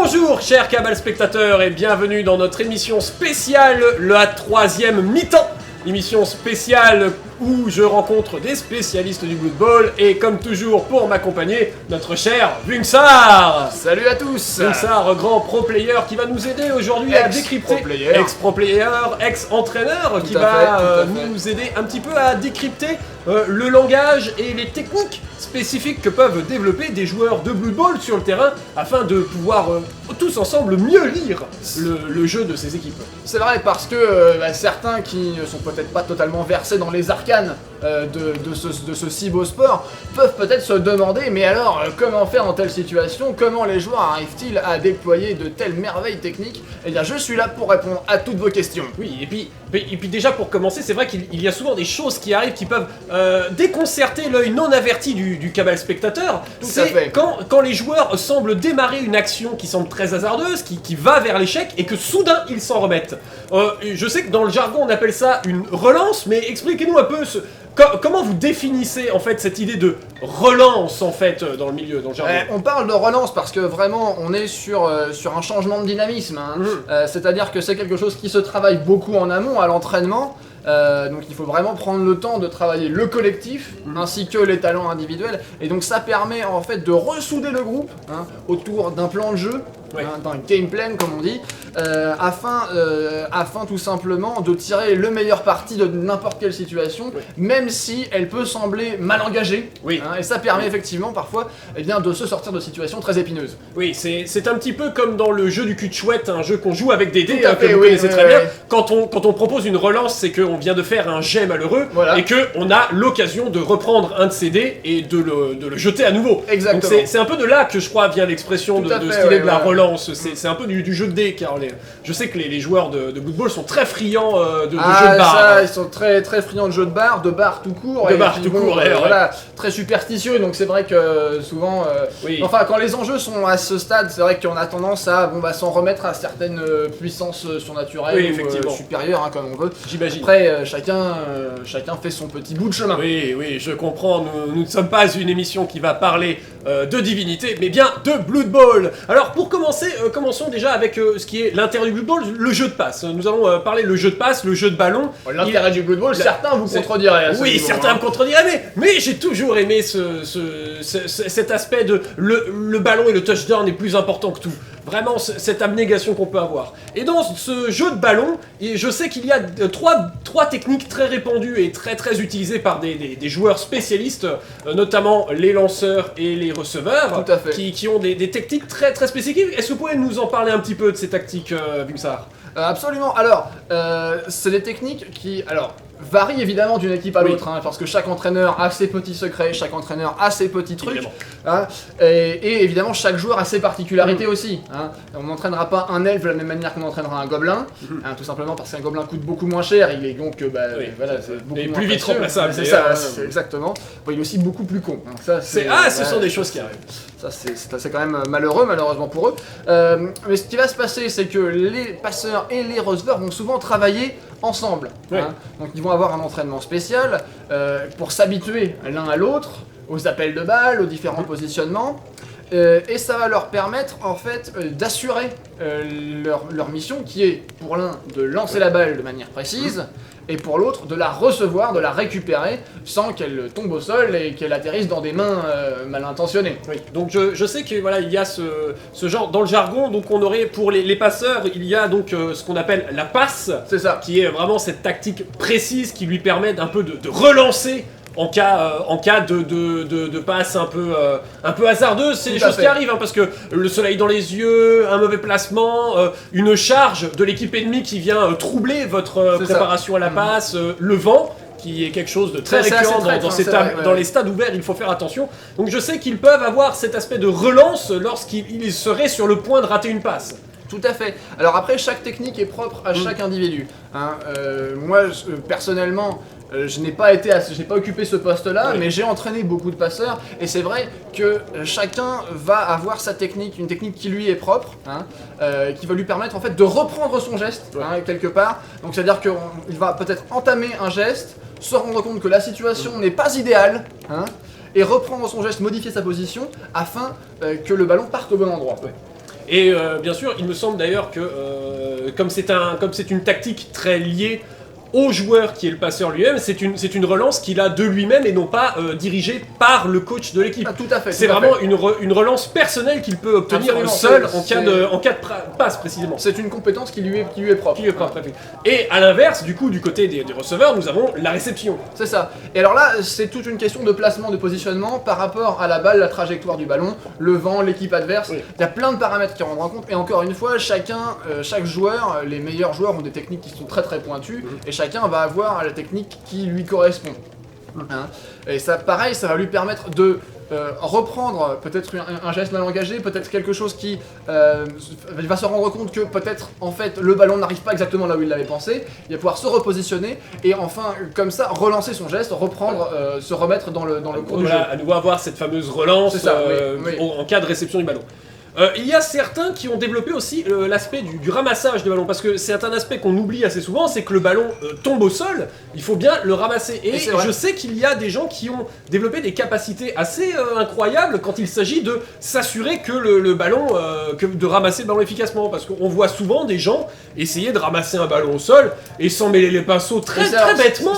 Bonjour chers Cabal spectateurs et bienvenue dans notre émission spéciale, la troisième mi-temps. Émission spéciale où je rencontre des spécialistes du Blood Bowl et comme toujours pour m'accompagner, notre cher Vungsar. Salut à tous. Vungsar, grand pro player qui va nous aider aujourd'hui à décrypter, ex-pro player, ex-entraîneur qui va nous aider un petit peu à décrypter le langage et les techniques spécifiques que peuvent développer des joueurs de Blood Bowl sur le terrain afin de pouvoir tous ensemble mieux lire le jeu de ces équipes. C'est vrai parce que certains qui ne sont peut-être pas totalement versés dans les arcanes de ce si beau sport peuvent peut-être se demander mais alors comment faire en telle situation, comment les joueurs arrivent-ils à déployer de telles merveilles techniques? Eh bien je suis là pour répondre à toutes vos questions. Oui, et puis déjà pour commencer, c'est vrai qu'il y a souvent des choses qui arrivent qui peuvent déconcerter l'œil non averti du Cabal spectateur. C'est quand les joueurs semblent démarrer une action qui semble très hasardeuse, qui va vers l'échec et que soudain ils s'en remettent. Je sais que dans le jargon on appelle ça une relance, mais expliquez-nous un peu comment vous définissez en fait cette idée de relance en fait dans le milieu, dans le jargon? On parle de relance parce que vraiment on est sur un changement de dynamisme, hein. C'est-à-dire que c'est quelque chose qui se travaille beaucoup en amont à l'entraînement. Donc il faut vraiment prendre le temps de travailler le collectif ainsi que les talents individuels et donc ça permet en fait de ressouder le groupe autour d'un plan de jeu, d'un game plan comme on dit, afin tout simplement de tirer le meilleur parti de n'importe quelle situation, même si elle peut sembler mal engagée, et ça permet effectivement parfois de se sortir de situations très épineuses. Oui, c'est un petit peu comme dans le jeu du cul de chouette, un jeu qu'on joue avec des dés, que vous connaissez très bien. Quand on propose une relance, c'est qu'on vient de faire un jet malheureux et qu'on a l'occasion de reprendre un de ces dés et de le jeter à nouveau. Exactement. Donc c'est un peu de là que je crois vient l'expression de cette idée de la relance. C'est un peu du jeu de dés, car je sais que les joueurs de Blood Bowl sont très friands de jeux de barre. Ils sont très très friands de jeux de barre tout court. Voilà, très superstitieux, donc c'est vrai que souvent... Enfin, quand les enjeux sont à ce stade, c'est vrai qu'on a tendance à s'en remettre à certaines puissances surnaturelles ou supérieures, comme on veut. J'imagine. Après, chacun fait son petit bout de chemin. Oui, je comprends, nous ne sommes pas une émission qui va parler de divinité, mais bien de Blood Bowl. Alors pour commencer, commençons déjà avec ce qui est l'intérêt du Blood Bowl, le jeu de passe. Nous allons parler le jeu de passe, le jeu de ballon. L'intérêt du Blood Bowl, certains vous contrediraient à ce niveau, certains me contrediraient, mais j'ai toujours aimé cet aspect de le ballon et le touchdown est plus important que tout. Vraiment, cette abnégation qu'on peut avoir. Et dans ce jeu de ballon, je sais qu'il y a trois techniques très répandues et très très utilisées par des joueurs spécialistes, notamment les lanceurs et les receveurs, qui ont des techniques très très spécifiques. Est-ce que vous pouvez nous en parler un petit peu de ces tactiques, Vungsar? Absolument. Alors, c'est des techniques qui varient évidemment d'une équipe à l'autre, parce que chaque entraîneur a ses petits secrets, chaque entraîneur a ses petits trucs, et évidemment chaque joueur a ses particularités aussi. On n'entraînera pas un elfe de la même manière qu'on entraînera un gobelin, tout simplement parce qu'un gobelin coûte beaucoup moins cher, il est donc c'est beaucoup moins plus vite remplaçable. C'est ça, exactement. Bon, il est aussi beaucoup plus con. Ce sont des choses qui arrivent. Ça c'est quand même malheureusement pour eux. Mais ce qui va se passer, c'est que les passeurs et les receveurs vont souvent travailler ensemble. Donc ils vont avoir un entraînement spécial pour s'habituer l'un à l'autre, aux appels de balles, aux différents positionnements. Et ça va leur permettre en fait d'assurer leur mission qui est pour l'un de lancer la balle de manière précise et pour l'autre de la recevoir, de la récupérer sans qu'elle tombe au sol et qu'elle atterrisse dans des mains mal intentionnées. Donc je sais que il y a ce genre dans le jargon, donc on aurait pour les passeurs, il y a donc ce qu'on appelle la passe, c'est ça, qui est vraiment cette tactique précise qui lui permet d'un peu de relancer en cas de passe un peu hasardeuse. C'est des choses qui arrivent, parce que le soleil dans les yeux, un mauvais placement, une charge de l'équipe ennemie qui vient troubler votre préparation à la passe, le vent, qui est quelque chose de très récurrent dans les stades ouverts, il faut faire attention. Donc je sais qu'ils peuvent avoir cet aspect de relance lorsqu'ils seraient sur le point de rater une passe. Tout à fait. Alors après, chaque technique est propre à chaque individu. Moi, personnellement, je n'ai pas occupé ce poste-là, mais j'ai entraîné beaucoup de passeurs, et c'est vrai que chacun va avoir sa technique, une technique qui lui est propre, qui va lui permettre en fait de reprendre son geste, quelque part. Donc c'est-à-dire qu'il va peut-être entamer un geste, se rendre compte que la situation n'est pas idéale, et reprendre son geste, modifier sa position, afin que le ballon parte au bon endroit. Et bien sûr, il me semble d'ailleurs que comme c'est une tactique très liée au joueur qui est le passeur lui-même, c'est une relance qu'il a de lui-même et non pas dirigée par le coach de l'équipe. Ah, tout à fait. C'est vraiment une relance personnelle qu'il peut obtenir seul en cas de passe précisément. C'est une compétence qui lui est propre. Et à l'inverse, du coup, du côté des receveurs, nous avons la réception. C'est ça. Et alors là, c'est toute une question de placement, de positionnement par rapport à la balle, la trajectoire du ballon, le vent, l'équipe adverse. Oui. Il y a plein de paramètres qui rentrent en compte. Et encore une fois, chaque joueur, les meilleurs joueurs ont des techniques qui sont très très pointues. Et chacun va avoir la technique qui lui correspond. Hein. Et ça, pareil, ça va lui permettre de reprendre peut-être un geste mal engagé, peut-être quelque chose qui il va se rendre compte que peut-être en fait le ballon n'arrive pas exactement là où il l'avait pensé, il va pouvoir se repositionner et enfin comme ça relancer son geste, reprendre, se remettre dans le cours du jeu. À nouveau avoir cette fameuse relance oui. en cas de réception du ballon. Il y a certains qui ont développé aussi l'aspect du ramassage de ballon, parce que c'est un aspect qu'on oublie assez souvent, c'est que le ballon tombe au sol, il faut bien le ramasser. Et je sais qu'il y a des gens qui ont développé des capacités assez incroyables quand il s'agit de s'assurer que le ballon, de ramasser le ballon efficacement, parce qu'on voit souvent des gens essayer de ramasser un ballon au sol et s'en mêler les pinceaux très bêtement.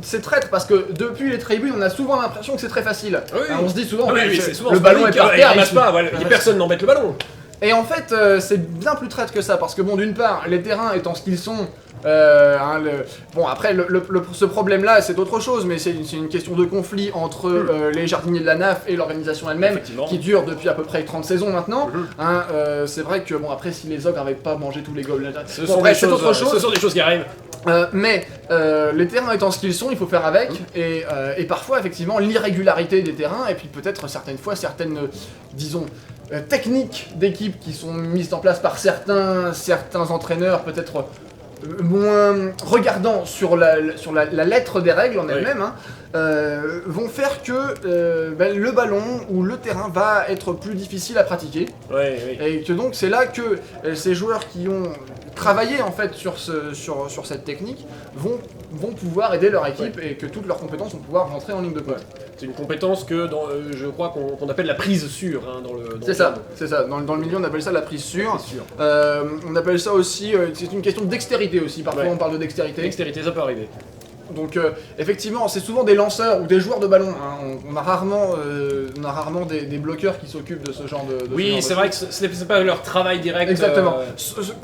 C'est traître parce que depuis les tribunes, on a souvent l'impression que c'est très facile. Oui. On se dit souvent que le ballon est par terre, il ramasse pas, voilà. Personne n'embête le ballon. Et en fait, c'est bien plus traître que ça, parce que bon, d'une part, les terrains étant ce qu'ils sont, bon après, ce problème-là, c'est autre chose, mais c'est une question de conflit entre les jardiniers de la NAF et l'organisation elle-même, qui dure depuis à peu près 30 saisons maintenant. Hein, c'est vrai que, bon, après, si les ogres n'avaient pas mangé tous les gobelins, c'est autre chose. Ce sont des choses qui arrivent. Mais les terrains étant ce qu'ils sont, il faut faire avec, et parfois, effectivement, l'irrégularité des terrains, et puis peut-être certaines fois, certaines, disons, techniques d'équipe qui sont mises en place par certains entraîneurs, peut-être moins regardant sur la lettre des règles en elle-même, hein, vont faire que le ballon ou le terrain va être plus difficile à pratiquer. Et que donc c'est là que ces joueurs qui ont travaillé en fait sur cette technique vont pouvoir aider leur équipe et que toutes leurs compétences vont pouvoir rentrer en ligne de compte. C'est une compétence que je crois qu'on appelle la prise sûre. Hein, c'est ça. Dans le milieu, on appelle ça la prise sûre. On appelle ça aussi, c'est une question de dextérité aussi. Parfois, on parle de dextérité. Dextérité, ça peut arriver. Donc effectivement, c'est souvent des lanceurs ou des joueurs de ballon. Hein. On a rarement des bloqueurs qui s'occupent de ce genre de. Oui, c'est vrai que ce n'est pas leur travail direct. Exactement.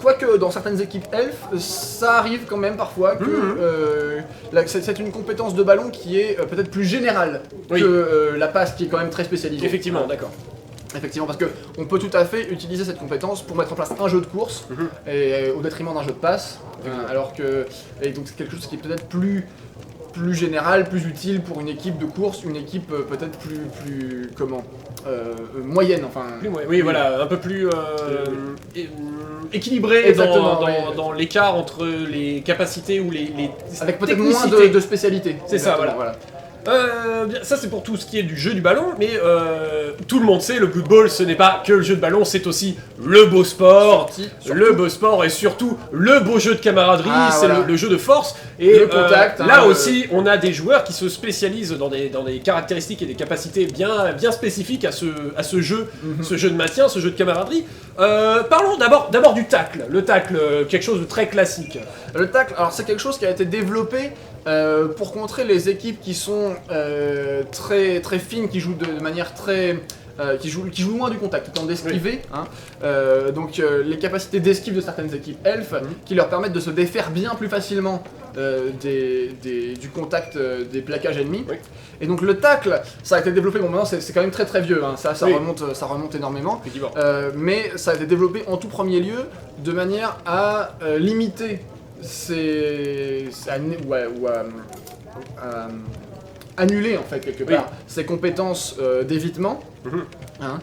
Quoique dans certaines équipes elfes, ça arrive quand même parfois que c'est une compétence de ballon qui est peut-être plus générale que la passe qui est quand même très spécialisée. Effectivement, d'accord. Effectivement, parce qu'on peut tout à fait utiliser cette compétence pour mettre en place un jeu de course et au détriment d'un jeu de passe, alors que et donc c'est quelque chose qui est peut-être plus général, plus utile pour une équipe de course, une équipe peut-être plus moyenne, enfin. Voilà, un peu plus équilibré dans l'écart entre les capacités ou les avec peut-être moins de spécialité. C'est ça, voilà. Ça c'est pour tout ce qui est du jeu du ballon, mais tout le monde sait, le Blood Bowl ce n'est pas que le jeu de ballon, c'est aussi le beau sport, beau sport et surtout le beau jeu de camaraderie, c'est le jeu de force. Et le contact, là aussi on a des joueurs qui se spécialisent dans des caractéristiques et des capacités bien spécifiques à ce jeu, ce jeu de maintien, ce jeu de camaraderie. Parlons d'abord du tacle. Le tacle, quelque chose de très classique. Le tacle, alors c'est quelque chose qui a été développé pour contrer les équipes qui sont très fines, qui jouent de manière très... qui jouent loin du contact, tout en d'esquiver. Hein. Donc les capacités d'esquive de certaines équipes elfes qui leur permettent de se défaire bien plus facilement du contact des plaquages ennemis. Et donc le tacle, ça a été développé, bon maintenant c'est quand même très vieux, hein. ça remonte énormément. Mais ça a été développé en tout premier lieu de manière à limiter annuler en fait quelque part ses compétences d'évitement, hein,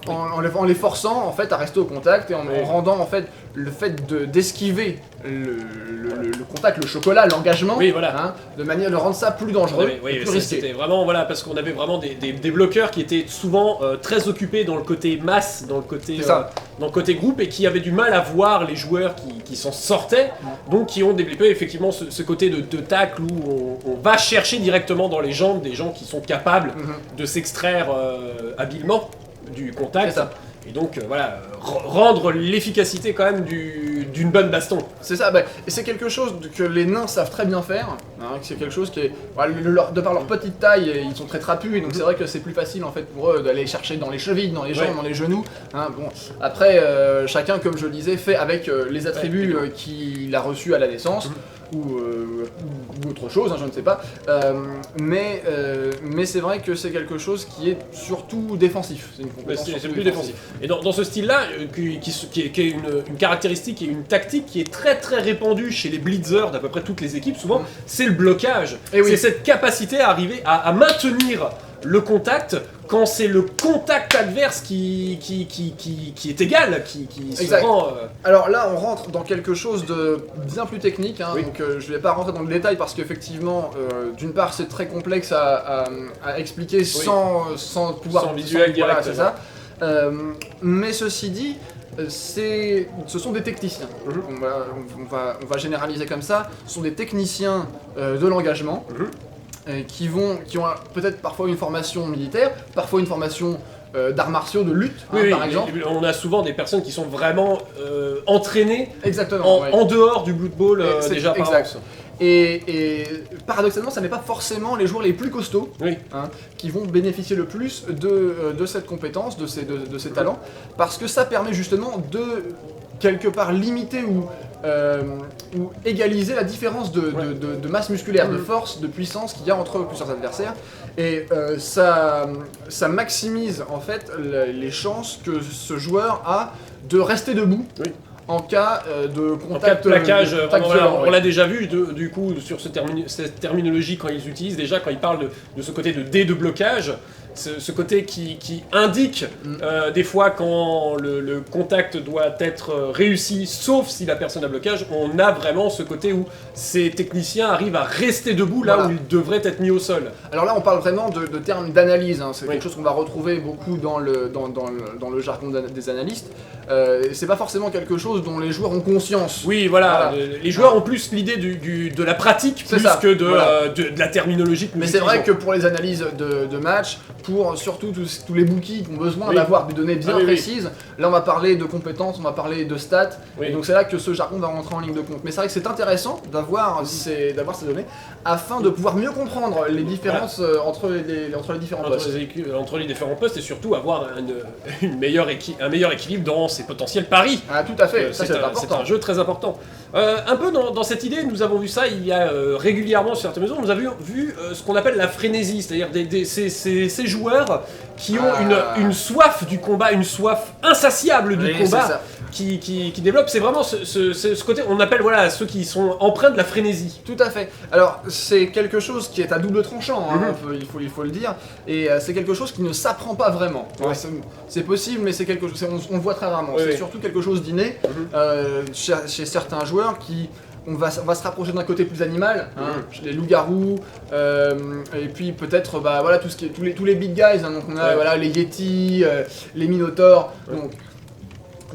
en les forçant en fait à rester au contact et en rendant en fait le fait d'esquiver le contact, le chocolat, l'engagement, hein, de manière de rendre ça plus dangereux, plus risqué. C'était vraiment parce qu'on avait vraiment des bloqueurs qui étaient souvent très occupés dans le côté masse, dans le côté groupe et qui avaient du mal à voir les joueurs qui s'en sortaient, donc qui ont développé effectivement ce côté de tacle où on va chercher directement dans les jambes des gens qui sont capables de s'extraire habilement du contact. Et donc voilà, rendre l'efficacité quand même d'une bonne baston. C'est ça, et c'est quelque chose que les nains savent très bien faire, hein, c'est quelque chose qui est, de par leur petite taille, ils sont très trapus, et donc c'est vrai que c'est plus facile en fait pour eux d'aller chercher dans les chevilles, dans les jambes, dans les genoux. Hein, bon. Après, chacun, comme je le disais, fait avec les attributs qu'il a reçus à la naissance. Ou autre chose, hein, je ne sais pas. Mais c'est vrai que c'est quelque chose qui est surtout défensif. C'est plus défensif. Et dans ce style-là, qui est une caractéristique et une tactique qui est très très répandue chez les blitzers d'à peu près toutes les équipes, souvent, c'est le blocage. C'est cette capacité à arriver à maintenir le contact quand c'est le contact adverse qui est égal, qui se rend... Alors là, on rentre dans quelque chose de bien plus technique, hein, donc je vais pas rentrer dans le détail parce qu'effectivement, d'une part, c'est très complexe à expliquer sans pouvoir... Sans visuel direct, voilà, c'est ça. Mais ceci dit, ce sont des techniciens. On va généraliser comme ça. Ce sont des techniciens de l'engagement. Qui ont peut-être parfois une formation militaire, parfois une formation d'arts martiaux, de lutte, par exemple. On a souvent des personnes qui sont vraiment entraînées exactement, en dehors du Blood Bowl déjà par avance. Et paradoxalement, ça n'est pas forcément les joueurs les plus costauds qui vont bénéficier le plus de cette compétence, de ces talents, parce que ça permet justement de quelque part limiter ou égaliser la différence de masse musculaire, de force, de puissance qu'il y a entre plusieurs adversaires. Et ça maximise en fait les chances que ce joueur a de rester debout. En cas de contact, en cas de plaquage, violent, on l'a déjà vu du coup sur cette terminologie quand ils utilisent déjà, quand ils parlent de ce côté de dé de blocage, ce côté qui indique des fois quand le contact doit être réussi, sauf si la personne a blocage, on a vraiment ce côté où ces techniciens arrivent à rester debout là où ils devraient être mis au sol. Alors là on parle vraiment de termes d'analyse, hein. C'est quelque chose qu'on va retrouver beaucoup dans le jargon des analystes. C'est pas forcément quelque chose dont les joueurs ont conscience. Oui, voilà. Les joueurs ont plus l'idée de la pratique plus que de la terminologie que nous utilisons. Mais c'est vrai que pour les analyses de match, pour surtout tous les bookies qui ont besoin d'avoir des données bien précises, là on va parler de compétences, on va parler de stats, et donc c'est là que ce jargon va rentrer en ligne de compte. Mais c'est vrai que c'est intéressant d'avoir ces données afin de pouvoir mieux comprendre les différences entre les différents postes. Entre les différents postes et surtout avoir un meilleur équilibre dans ses potentiels paris. Ah tout à fait, ça c'est important. C'est un jeu très important. Un peu dans cette idée, nous avons vu ça il y a régulièrement sur certaines maisons, nous avons vu ce qu'on appelle la frénésie, c'est-à-dire ces joueurs qui ont une soif du combat, une soif insatiable du combat qui développent. C'est vraiment ce côté, on appelle ceux qui sont empreints de la frénésie. Tout à fait. Alors c'est quelque chose qui est à double tranchant, hein, il faut le dire, et c'est quelque chose qui ne s'apprend pas vraiment. C'est possible, mais c'est quelque chose, on le voit très rarement. C'est surtout quelque chose d'inné chez certains joueurs qui... On va se rapprocher d'un côté plus animal, les loups-garous, et puis peut-être tout ce qui est, tous les big guys, hein, donc on a les Yeti, les Minotaurs, donc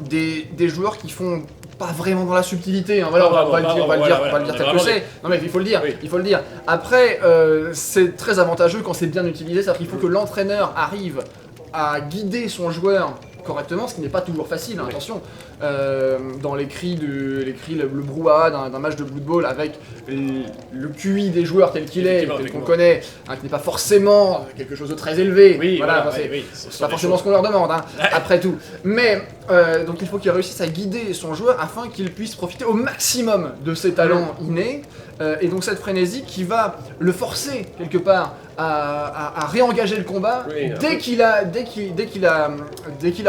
des joueurs qui font pas vraiment dans la subtilité, hein, on va le dire tel que c'est. Non mais il faut le dire, Après, c'est très avantageux quand c'est bien utilisé, c'est-à-dire qu'il faut que l'entraîneur arrive à guider son joueur correctement, ce qui n'est pas toujours facile, attention. Dans le brouhaha d'un match de Blood Bowl avec le QI des joueurs tel qu'il est, tel qu'on connaît, qui n'est pas forcément quelque chose de très élevé. C'est pas forcément ce qu'on leur demande, après tout. Mais donc il faut qu'il réussisse à guider son joueur afin qu'il puisse profiter au maximum de ses talents innés. Et donc cette frénésie qui va le forcer quelque part à réengager le combat dès qu'il a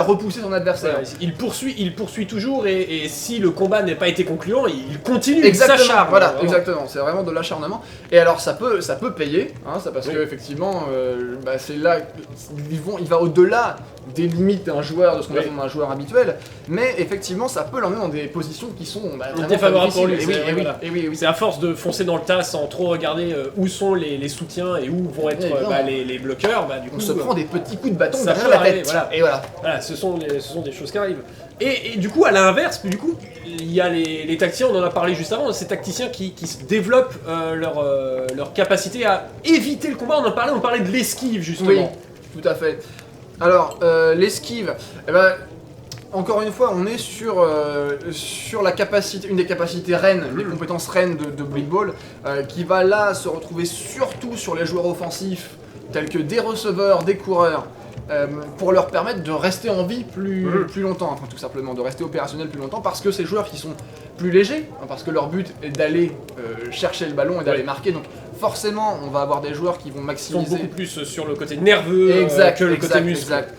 repoussé son adversaire. Il poursuit toujours et si le combat n'a pas été concluant, il continue, il s'acharne. Exactement, c'est vraiment de l'acharnement. Et alors ça peut payer, parce que effectivement, c'est là, il va au-delà des limites d'un joueur, de ce qu'on appelle un joueur habituel, mais effectivement ça peut l'emmener dans des positions qui sont défavorables pour lui. Oui. C'est à force de foncer dans le tas sans trop regarder où sont les soutiens et où vont être les bloqueurs, du coup, on se prend des petits coups de bâton derrière la tête. Voilà, ce sont des choses qui arrivent. Et du coup, à l'inverse, il y a les tacticiens, on en a parlé juste avant, ces tacticiens qui développent leur capacité à éviter le combat. On parlait de l'esquive justement. Oui, tout à fait. Alors, l'esquive, eh ben, encore une fois, on est sur la capacité, une des capacités reines, des compétences reines de Blood Bowl, qui va là se retrouver surtout sur les joueurs offensifs, tels que des receveurs, des coureurs, pour leur permettre de rester en vie plus longtemps, enfin tout simplement, de rester opérationnel plus longtemps, parce que ces joueurs qui sont plus légers, hein, parce que leur but est d'aller chercher le ballon et d'aller marquer, donc forcément on va avoir des joueurs qui vont maximiser... Ils sont beaucoup plus sur le côté nerveux que le côté muscle. Exact.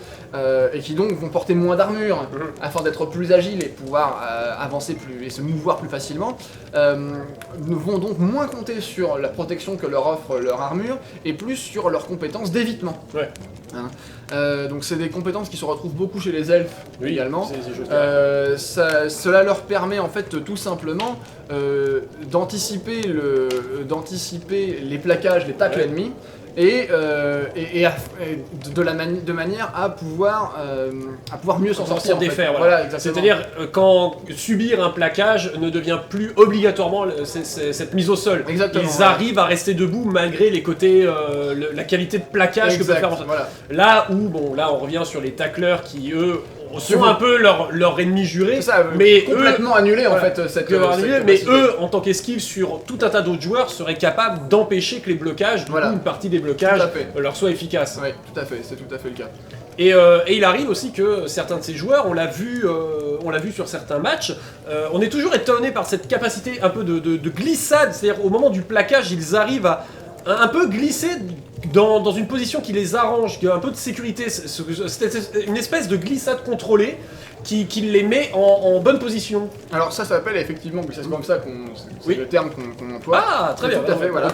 Et qui donc vont porter moins d'armure afin d'être plus agiles et pouvoir avancer plus et se mouvoir plus facilement, vont donc moins compter sur la protection que leur offre leur armure et plus sur leurs compétences d'évitement. Ouais. Hein. Donc c'est des compétences qui se retrouvent beaucoup chez les elfes également. Cela leur permet en fait tout simplement d'anticiper les plaquages, les tacles ennemis. De manière à pouvoir mieux s'en sortir. Défaire, voilà. C'est-à-dire quand subir un plaquage ne devient plus obligatoirement cette mise au sol. Exactement, Ils arrivent à rester debout malgré les côtés, la qualité de plaquage que peut faire. Voilà. Là où, là on revient sur les tacleurs qui eux sont un peu leur ennemi juré, ça, mais complètement annulé en fait mais eux en tant qu'esquive sur tout un tas d'autres joueurs seraient capables d'empêcher que les blocages, une partie des blocages leur soient efficaces. Oui, tout à fait, c'est tout à fait le cas. Et il arrive aussi que certains de ces joueurs, on l'a vu sur certains matchs, on est toujours étonné par cette capacité un peu de glissade, c'est-à-dire au moment du plaquage, ils arrivent à un peu glisser dans une position qui les arrange, qui a un peu de sécurité, c'est une espèce de glissade contrôlée qui les met en bonne position. Alors ça s'appelle effectivement, c'est comme ça c'est le terme qu'on emploie. Ah, très bien, tout à fait, voilà.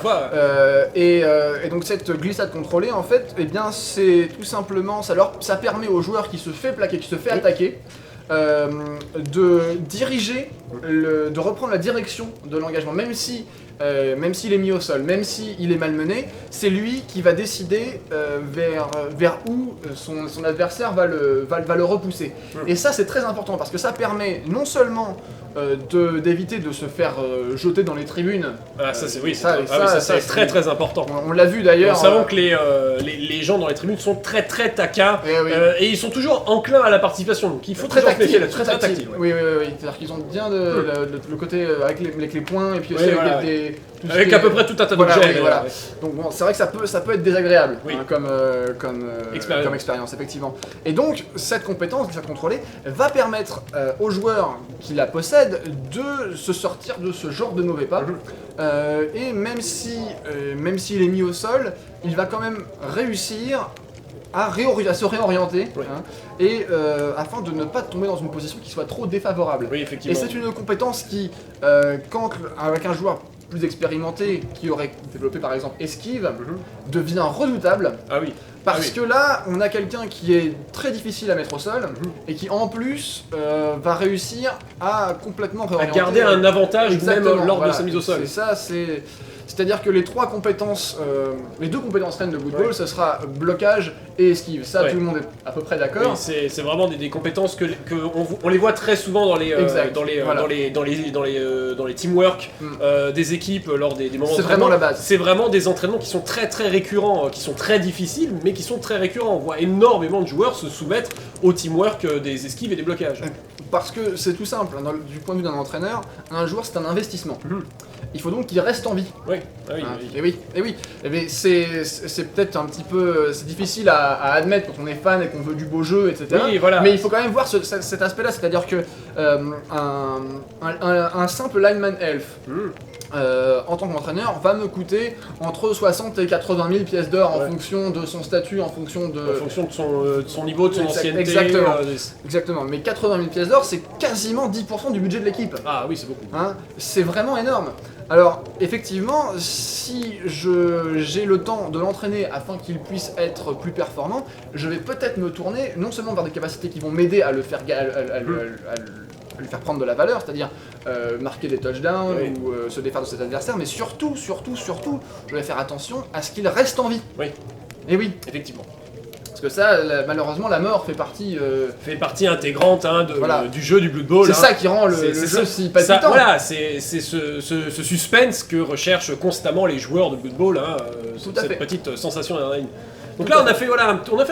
Et donc cette glissade contrôlée en fait, eh bien c'est tout simplement, ça permet au joueur qui se fait plaquer, qui se fait attaquer, de diriger, de reprendre la direction de l'engagement, même s'il est mis au sol, même s'il est malmené, c'est lui qui va décider vers où son adversaire va le repousser. Et ça c'est très important parce que ça permet non seulement d'éviter de se faire jeter dans les tribunes. Ça c'est très très important. On l'a vu d'ailleurs. Nous savons que les gens dans les tribunes sont très très taquins et ils sont toujours enclins à la participation. Donc il faut très tactile, très tactile. Oui. C'est-à-dire qu'ils ont bien le côté avec les poings et puis aussi avec à peu près tout un tas d'objets. Voilà. Donc bon, c'est vrai que ça peut être désagréable comme expérience, effectivement. Et donc cette compétence, cette contrôlée, va permettre aux joueurs qui la possèdent de se sortir de ce genre de mauvais pas. Et même s'il est mis au sol, il va quand même réussir à se réorienter afin de ne pas tomber dans une position qui soit trop défavorable. Oui, effectivement. Et c'est une compétence qui, avec un joueur plus expérimenté qui aurait développé par exemple esquive, devient redoutable. Ah oui. Parce que là, on a quelqu'un qui est très difficile à mettre au sol et qui en plus va réussir à complètement réorienter. À garder un avantage même lors de sa mise au sol. C'est-à-dire que les deux compétences reines de Blood Bowl, ce sera blocage et esquive. Ça, tout le monde est à peu près d'accord. Oui, c'est vraiment des compétences que on les voit très souvent dans les teamwork des équipes lors des moments. C'est vraiment la base. C'est vraiment des entraînements qui sont très très récurrents, qui sont très difficiles, mais qui sont très récurrents. On voit énormément de joueurs se soumettre au teamwork des esquives et des blocages. Parce que c'est tout simple, du point de vue d'un entraîneur, un joueur c'est un investissement. Il faut donc qu'il reste en vie. Oui. Et oui. Mais c'est peut-être un petit peu, c'est difficile à admettre quand on est fan et qu'on veut du beau jeu, etc. Oui, voilà. Mais il faut quand même voir cet aspect-là, c'est-à-dire que un simple lineman elf, en tant qu'entraîneur, va me coûter entre 60 et 80 000 pièces d'or en fonction de son statut, en fonction de son niveau, de son ancienneté. Exactement. Mais 80 000 pièces d'or, c'est quasiment 10% du budget de l'équipe. Ah oui, c'est beaucoup. C'est vraiment énorme. Alors, effectivement, si j'ai le temps de l'entraîner afin qu'il puisse être plus performant, je vais peut-être me tourner non seulement vers des capacités qui vont m'aider à le faire lui faire prendre de la valeur, c'est-à-dire marquer des touchdowns ou se défaire de ses adversaires, mais surtout, je vais faire attention à ce qu'il reste en vie. Oui. Et oui. Effectivement. Parce que ça, malheureusement, la mort fait partie intégrante du jeu du Blood Bowl. C'est ça qui rend le jeu si palpitant. C'est ce suspense que recherchent constamment les joueurs de Blood Bowl, cette petite sensation d'adrénaline. Donc là, on a fait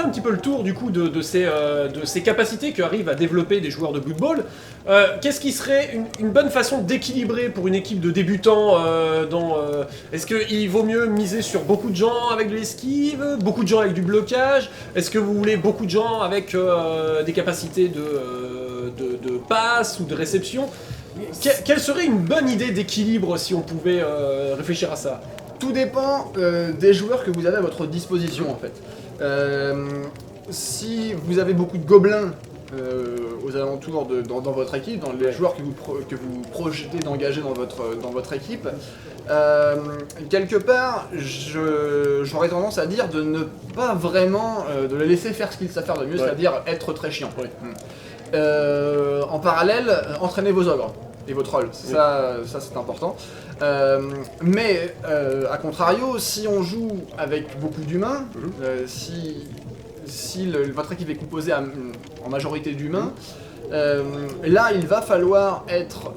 un petit peu le tour du coup de ces capacités qu'arrivent à développer des joueurs de Blood Bowl. Qu'est-ce qui serait une bonne façon d'équilibrer pour une équipe de débutants est-ce qu'il vaut mieux miser sur beaucoup de gens avec de l'esquive, beaucoup de gens avec du blocage? Est-ce que vous voulez beaucoup de gens avec des capacités de passe ou de réception? Quelle serait une bonne idée d'équilibre si on pouvait réfléchir à ça? Tout dépend des joueurs que vous avez à votre disposition en fait. Si vous avez beaucoup de gobelins aux alentours dans votre équipe, dans les joueurs que vous projetez d'engager dans votre équipe, quelque part, j'aurais tendance à dire de ne pas vraiment de les laisser faire ce qu'ils savent faire de mieux, c'est-à-dire être très chiant. En parallèle, entraînez vos ogres et vos trolls, ça c'est important. Mais à contrario, si on joue avec beaucoup d'humains, si votre équipe est composée en majorité d'humains, là il va falloir être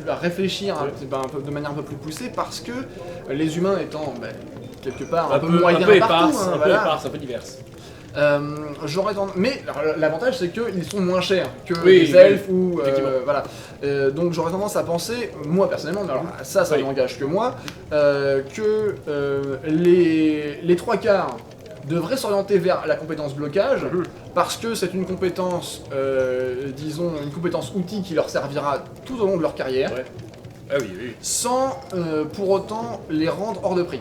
à réfléchir de manière un peu plus poussée, parce que les humains étant quelque part un peu moyens partout, un peu éparses, un peu diverses. Mais l'avantage c'est qu'ils sont moins chers que les elfes ou voilà. Donc j'aurais tendance à penser, moi personnellement, mais alors ça n'engage que moi, que les trois quarts devraient s'orienter vers la compétence blocage, parce que c'est une compétence, disons, une compétence outil qui leur servira tout au long de leur carrière. Ah oui. Sans pour autant les rendre hors de prix.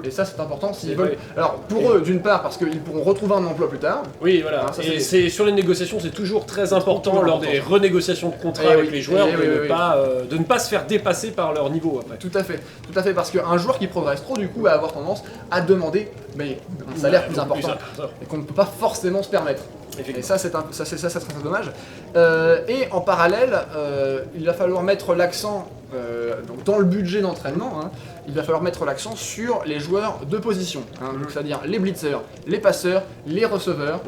Et ça c'est important s'ils veulent. Alors pour eux, d'une part parce qu'ils pourront retrouver un emploi plus tard. Oui, voilà. Hein, et c'est sur les négociations, c'est toujours très important lors des renégociations de contrats avec les joueurs de ne pas se faire dépasser par leur niveau après. Tout à fait, parce qu'un joueur qui progresse trop du coup va avoir tendance à demander un salaire plus important et qu'on ne peut pas forcément se permettre. Et ça c'est très dommage. Et en parallèle, il va falloir mettre l'accent donc dans le budget d'entraînement, il va falloir mettre l'accent sur les joueurs de position, donc c'est-à-dire les blitzers, les passeurs, les receveurs.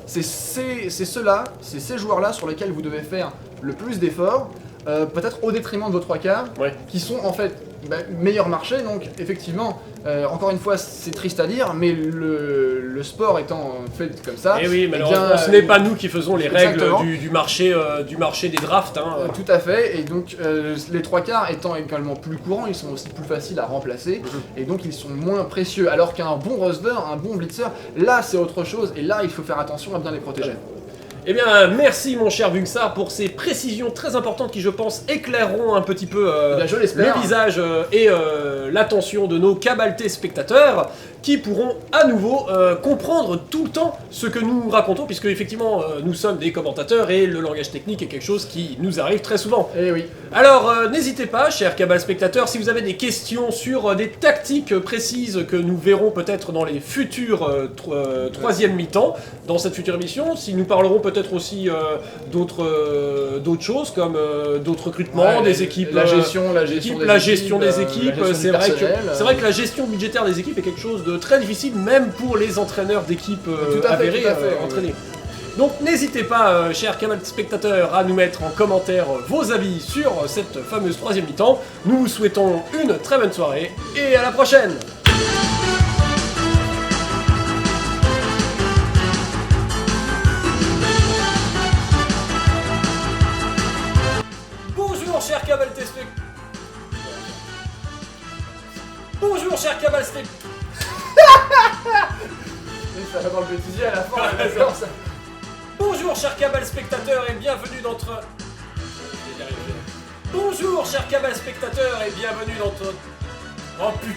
C'est ces joueurs-là sur lesquels vous devez faire le plus d'efforts, peut-être au détriment de vos trois quarts, qui sont en fait meilleur marché. Donc effectivement, encore une fois, c'est triste à dire, mais le sport étant fait comme ça, et oui, malheureusement, ce n'est pas nous qui faisons les règles du marché des drafts. Tout à fait, et donc les trois quarts étant également plus courants, ils sont aussi plus faciles à remplacer, et donc ils sont moins précieux. Alors qu'un bon receveur, un bon blitzer, là c'est autre chose, et là il faut faire attention à bien les protéger. Eh bien, merci mon cher Vuxar pour ces précisions très importantes qui, je pense, éclaireront un petit peu le visage et l'attention de nos cabaltés spectateurs, qui pourront à nouveau comprendre tout le temps ce que nous racontons, puisque effectivement nous sommes des commentateurs et le langage technique est quelque chose qui nous arrive très souvent. Eh oui. Alors n'hésitez pas, chers cabal spectateurs, si vous avez des questions sur des tactiques précises que nous verrons peut-être dans les futurs troisième mi-temps, dans cette future émission, si nous parlerons peut-être aussi d'autres choses comme d'autres recrutements, des équipes, la gestion des équipes. C'est vrai que la gestion budgétaire des équipes est quelque chose de très difficile, même pour les entraîneurs d'équipes avérés entraînés. Donc n'hésitez pas, chers cabal spectateurs, à nous mettre en commentaire vos avis sur cette fameuse troisième mi-temps. Nous vous souhaitons une très bonne soirée et à la prochaine. Bonjour, chers cabal spectateurs. Bonjour, chers cabal spectateurs. Ça va dans le bêtisier à la fin. Bonjour chers cabal spectateurs et bienvenue dans notre... Bonjour chers cabal spectateurs et bienvenue dans notre... Oh putain.